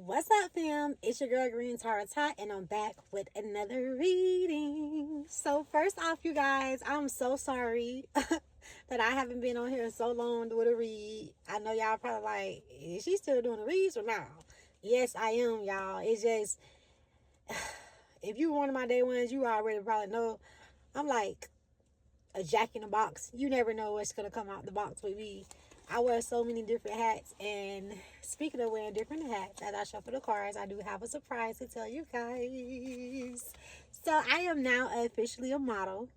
What's up, fam? It's your girl Green Tara Tot, and I'm back with another reading. So, first off, you guys, I'm so sorry that I haven't been on here so long doing a read. I know y'all probably like, is she still doing the reads or now? Yes, I am, y'all. It's just, if you were one of my day ones, you already probably know I'm like a jack in the box. You never know what's gonna come out the box with me. I wear so many different hats, and speaking of wearing different hats, as I shuffle the cards, I do have a surprise to tell you guys. So I am now officially a model.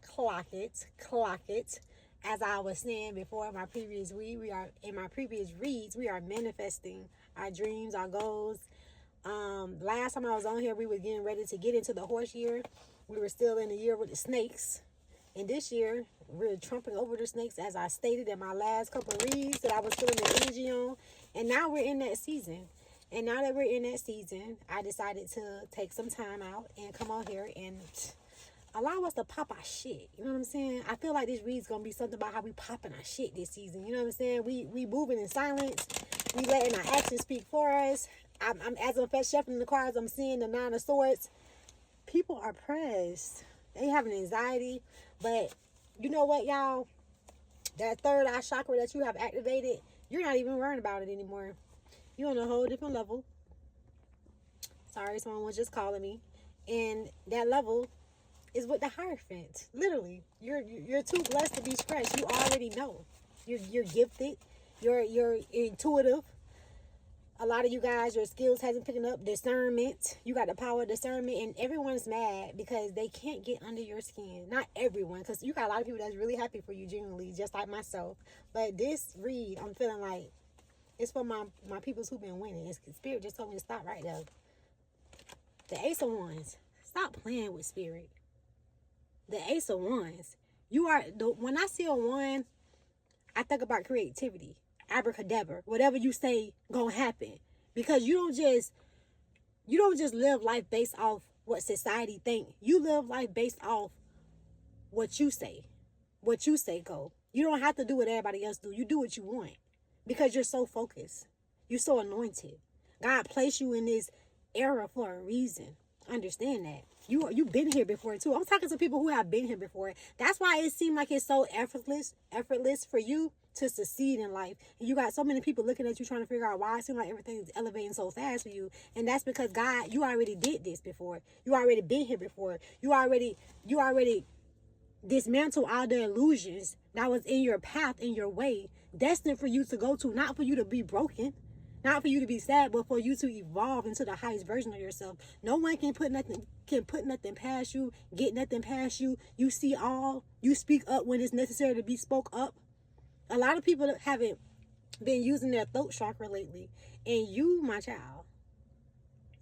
Clock it, clock it. As I was saying before in my previous read, we are in my previous reads, we are manifesting our dreams, our goals. Last time I was on here, we were getting ready to get into the horse year. We were still in the year with the snakes. And this year, we're trumping over the snakes, as I stated in my last couple of reads that I was feeling the energy on. And now we're in that season. And now that we're in that season, I decided to take some time out and come on here and allow us to pop our shit. You know what I'm saying? I feel like this read's going to be something about how we popping our shit this season. You know what I'm saying? We moving in silence. We letting our actions speak for us. As I'm shuffling the cards, I'm seeing the Nine of Swords. People are pressed. They have an anxiety. But you know what, y'all? That third eye chakra that you have activated, you're not even worrying about it anymore. You're on a whole different level. Sorry, someone was just calling me. And that level is with the Hierophant. Literally, you're too blessed to be stressed. You already know. You're gifted. You're intuitive. A lot of you guys, your skills hasn't picking up. Discernment. You got the power of discernment, and everyone's mad because they can't get under your skin. Not everyone, because you got a lot of people that's really happy for you genuinely, just like myself. But this read, I'm feeling like it's for my peoples who've been winning. Spirit just told me to stop right there. The Ace of Wands. Stop playing with Spirit. The Ace of Wands. When I see a wand, I think about creativity. Abracadabra, whatever you say gonna happen, because you don't just live life based off what society think. You live life based off what you say go. You don't have to do what everybody else do. You do what you want, because you're so focused. You're so anointed. God placed you in this era for a reason. Understand that. You've been here before too. I'm talking to people who have been here before. That's why it seemed like it's so effortless for you to succeed in life. And you got so many people looking at you trying to figure out why it seems like everything's elevating so fast for you. And that's because God, you already did this before. You already been here before. You already dismantled all the illusions that was in your path, in your way, destined for you to go to, not for you to be broken. Not for you to be sad, but for you to evolve into the highest version of yourself. No one can put nothing past you, get nothing past you. You see all. You speak up when it's necessary to be spoke up. A lot of people haven't been using their throat chakra lately. And you, my child,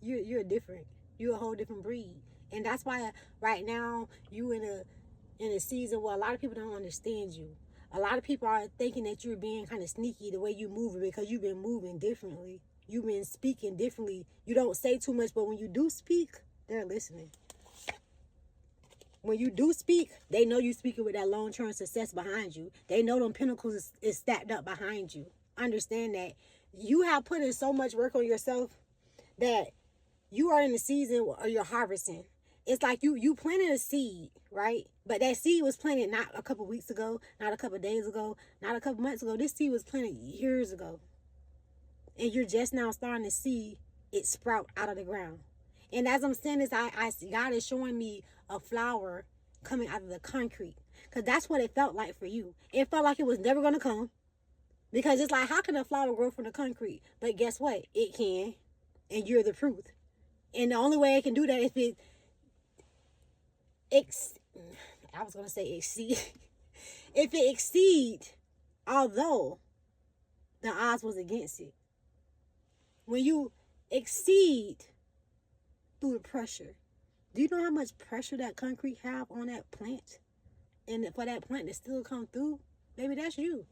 you're different. You're a whole different breed. And that's why right now you in a season where a lot of people don't understand you. A lot of people are thinking that you're being kind of sneaky the way you move, because you've been moving differently. You've been speaking differently. You don't say too much, but when you do speak, they're listening. When you do speak, they know you speaking with that long-term success behind you. They know them pinnacles is stacked up behind you. Understand that you have put in so much work on yourself that you are in the season where you're harvesting. It's like you planted a seed, right? But that seed was planted not a couple weeks ago, not a couple days ago, not a couple months ago. This seed was planted years ago. And you're just now starting to see it sprout out of the ground. And as I'm saying this, God is showing me a flower coming out of the concrete. Because that's what it felt like for you. It felt like it was never going to come. Because it's like, how can a flower grow from the concrete? But guess what? It can. And you're the truth. And the only way it can do that is if if it exceed, although the odds was against it. When you exceed through the pressure, do you know how much pressure that concrete have on that plant? And for that plant to still come through, maybe that's you.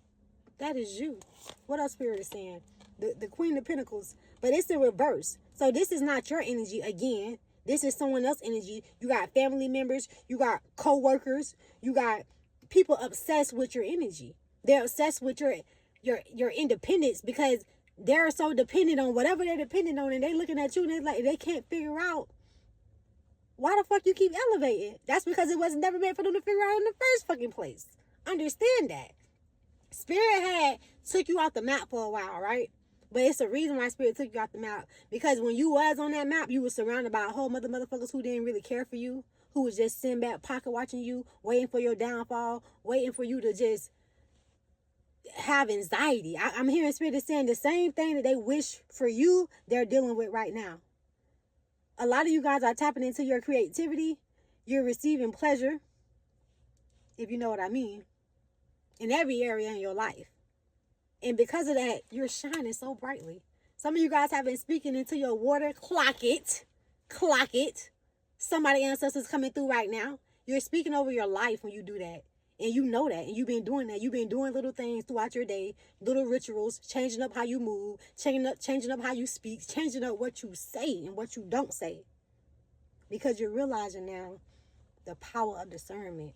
That is you. What else Spirit is saying? The Queen of Pentacles, but it's in reverse. So this is not your energy again. This is someone else's energy. You got family members, you got co-workers, you got people obsessed with your energy. They're obsessed with your independence, because they're so dependent on whatever they're dependent on, and they looking at you and they like they can't figure out why the fuck you keep elevating. That's because it was never meant for them to figure out in the first fucking place. Understand that. Spirit had took you off the map for a while, right? But it's a reason why Spirit took you off the map. Because when you was on that map, you were surrounded by a whole motherfuckers who didn't really care for you, who was just sitting back, pocket watching you, waiting for your downfall, waiting for you to just have anxiety. I'm hearing Spirit saying the same thing that they wish for you, they're dealing with right now. A lot of you guys are tapping into your creativity. You're receiving pleasure, if you know what I mean, in every area in your life. And because of that, you're shining so brightly. Some of you guys have been speaking into your water. Clock it. Clock it. Somebody ancestors coming through right now. You're speaking over your life when you do that. And you know that. And you've been doing that. You've been doing little things throughout your day. Little rituals. Changing up how you move. Changing up how you speak. Changing up what you say and what you don't say. Because you're realizing now the power of discernment.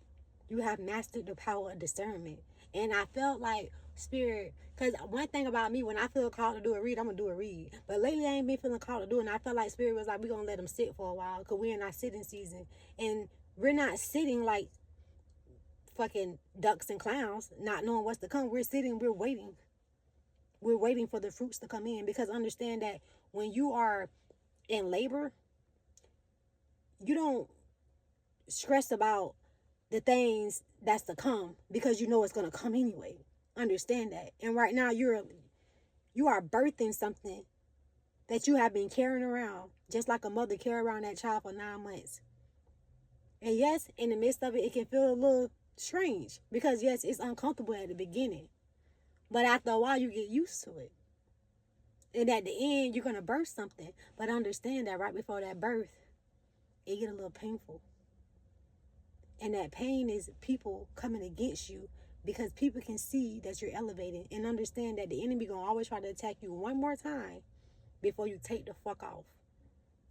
You have mastered the power of discernment. And I felt like Spirit, because one thing about me, when I feel called to do a read, I'm going to do a read. But lately I ain't been feeling called to do it. And I felt like Spirit was like, we're going to let them sit for a while because we're in our sitting season. And we're not sitting like fucking ducks and clowns, not knowing what's to come. We're sitting, we're waiting. We're waiting for the fruits to come in. Because understand that when you are in labor, you don't stress about the things that's to come because you know it's going to come anyway. Understand that. And right now you are birthing something that you have been carrying around, just like a mother carry around that child for 9 months. And yes, in the midst of it, it can feel a little strange because yes, it's uncomfortable at the beginning, but after a while you get used to it. And at the end, you're going to birth something, but understand that right before that birth, it get a little painful. And that pain is people coming against you because people can see that you're elevating and understand that the enemy going to always try to attack you one more time before you take the fuck off.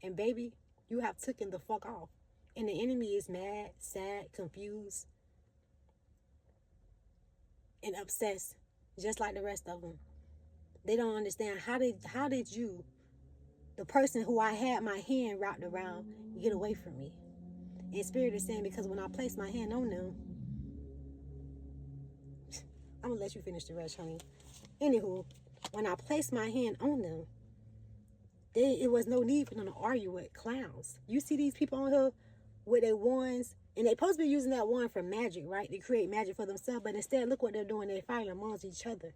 And baby, you have taken the fuck off. And the enemy is mad, sad, confused, and obsessed, just like the rest of them. They don't understand how did you, the person who I had my hand wrapped around, get away from me? And Spirit is saying, because when I place my hand on them, I'm going to let you finish the rest, honey. Anywho, when I placed my hand on them, it was no need for them to argue with clowns. You see these people on here with their wands, and they're supposed to be using that wand for magic, right? To create magic for themselves, but instead, look what they're doing. They're fighting amongst each other.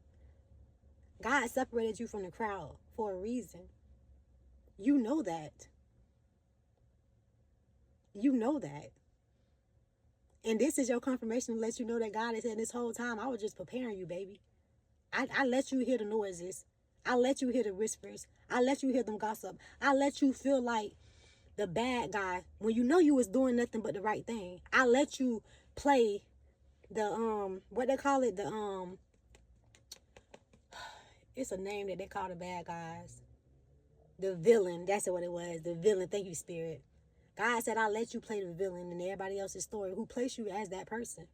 God separated you from the crowd for a reason. You know that. You know that. And this is your confirmation to let you know that God is saying this whole time, I was just preparing you, baby. I let you hear the noises. I let you hear the whispers. I let you hear them gossip. I let you feel like the bad guy when you know you was doing nothing but the right thing. I let you play the, what they call it, it's a name that they call the bad guys. The villain, that's what it was, the villain. Thank you, Spirit. God said, I'll let you play the villain in everybody else's story who placed you as that person.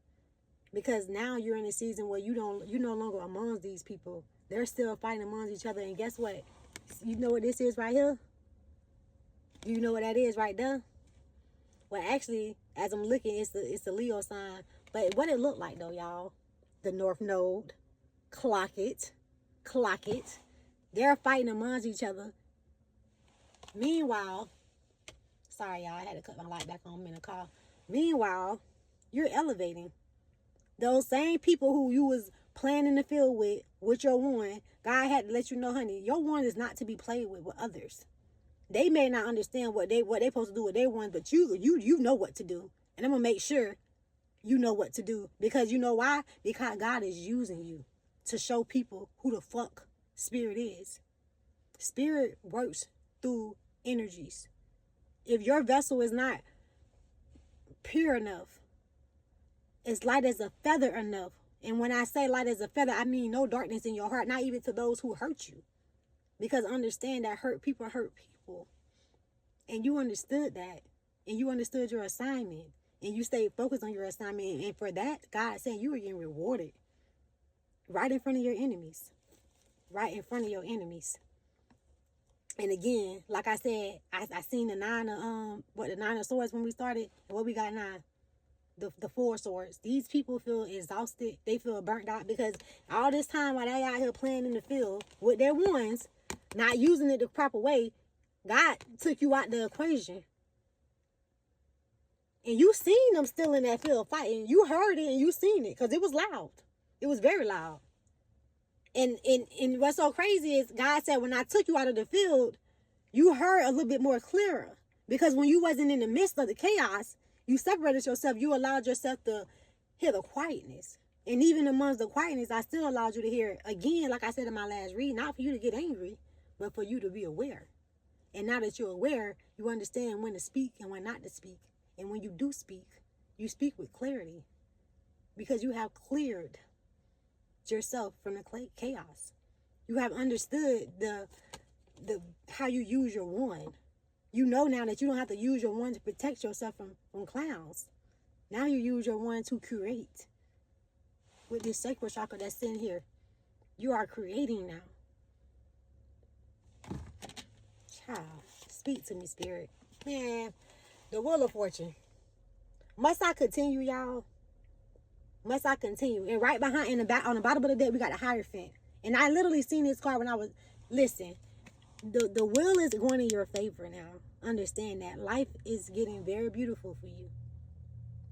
Because now you're in a season where you're no longer amongst these people. They're still fighting amongst each other. And guess what? You know what this is right here? Do you know what that is right there? Well, actually, as I'm looking, it's the Leo sign. But what it looked like, though, y'all, the North Node, clock it. They're fighting amongst each other. Meanwhile, sorry, y'all, I had to cut my light back on. I'm in a car. Meanwhile, you're elevating. Those same people who you was playing in the field with your wand, God had to let you know, honey, your wand is not to be played with others. They may not understand what they supposed to do with their wand, but you know what to do. And I'm going to make sure you know what to do. Because you know why? Because God is using you to show people who the fuck Spirit is. Spirit works through energies. If your vessel is not pure enough, it's light as a feather enough. And when I say light as a feather, I mean no darkness in your heart, not even to those who hurt you. Because understand that hurt people. And you understood that. And you understood your assignment. And you stayed focused on your assignment. And for that, God is saying you are getting rewarded right in front of your enemies. right in front of your enemies. And again, like I said, I seen the nine of swords when we started, and what we got now, the four swords. These people feel exhausted. They feel burnt out because all this time while they out here playing in the field with their wands, not using it the proper way, God took you out the equation. And you seen them still in that field fighting. You heard it and you seen it because it was loud. It was very loud. And what's so crazy is God said, when I took you out of the field, you heard a little bit more clearer. Because when you wasn't in the midst of the chaos, you separated yourself. You allowed yourself to hear the quietness. And even amongst the quietness, I still allowed you to hear it. Again, like I said in my last read, not for you to get angry, but for you to be aware. And now that you're aware, you understand when to speak and when not to speak. And when you do speak, you speak with clarity. Because you have cleared yourself from the chaos. You have understood the how you use your wand. You know now that you don't have to use your wand to protect yourself from clowns. Now you use your wand to create. With this sacral chakra that's in here, you are creating now. Child, speak to me, spirit. Man, the Wheel of Fortune. Must I continue, y'all? Must I continue? And right behind, in the back, on the bottom of the deck, we got a Hierophant. And I literally seen this card when I was, listen, the wheel is going in your favor now. Understand that. Life is getting very beautiful for you.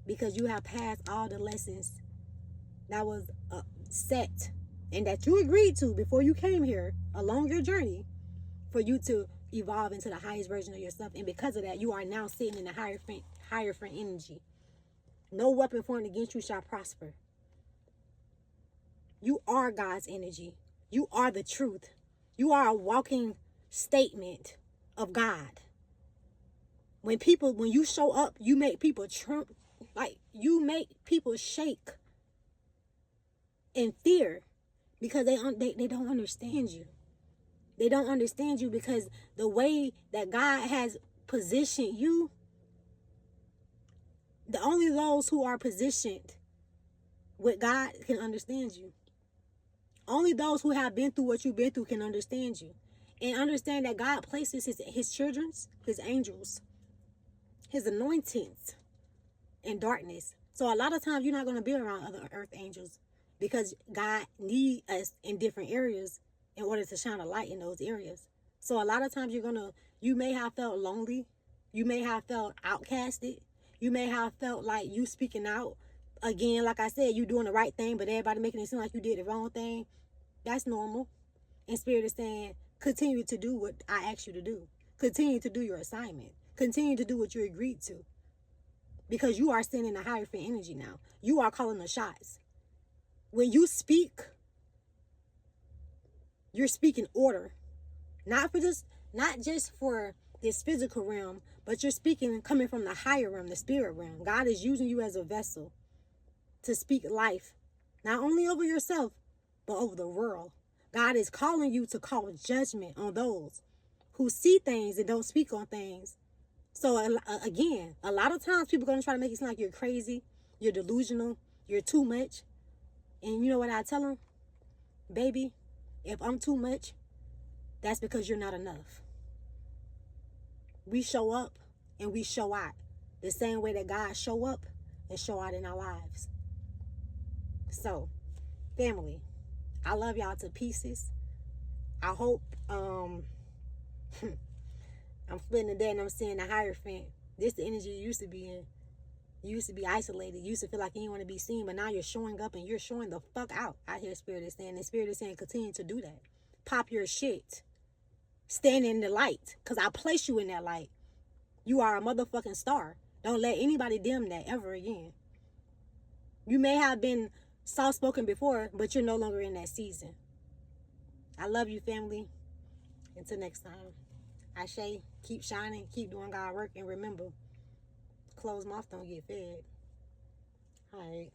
Because you have passed all the lessons that was set and that you agreed to before you came here along your journey for you to evolve into the highest version of yourself. And because of that, you are now sitting in the Hierophant energy. No weapon formed against you shall prosper. You are God's energy. You are the truth. You are a walking statement of God. When you show up, you make people you make people shake in fear because they don't understand you. They don't understand you because the way that God has positioned you, only those who are positioned with God can understand you. Only those who have been through what you've been through can understand you. And understand that God places his children, his angels, his anointings in darkness. So a lot of times you're not going to be around other earth angels because God needs us in different areas in order to shine a light in those areas. So a lot of times you may have felt lonely. You may have felt outcasted. You may have felt like you speaking out. Again, like I said, you doing the right thing, but everybody making it seem like you did the wrong thing. That's normal. And Spirit is saying, continue to do what I asked you to do. Continue to do your assignment. Continue to do what you agreed to. Because you are sending a Hierophant energy now. You are calling the shots. When you speak, you're speaking order. Not just for this physical realm, but you're speaking coming from the higher realm, the spirit realm. God is using you as a vessel to speak life, not only over yourself, but over the world. God is calling you to call judgment on those who see things and don't speak on things. So again, a lot of times people are going to try to make it seem like you're crazy, you're delusional, you're too much. And you know what I tell them? Baby, if I'm too much, that's because you're not enough. We show up and we show out the same way that God show up and show out in our lives. So, family, I love y'all to pieces. I hope I'm splitting the day and I'm seeing the Hierophant. This the energy you used to be in. You used to be isolated. You used to feel like you didn't want to be seen, but now you're showing up and you're showing the fuck out. I hear Spirit is saying, and Spirit is saying, continue to do that. Pop your shit. Stand in the light, because I place you in that light. You are a motherfucking star. Don't let anybody dim that ever again. You may have been soft-spoken before, but you're no longer in that season. I love you, family. Until next time. Ashe, keep shining, keep doing God work, and remember, closed mouth don't get fed. All right.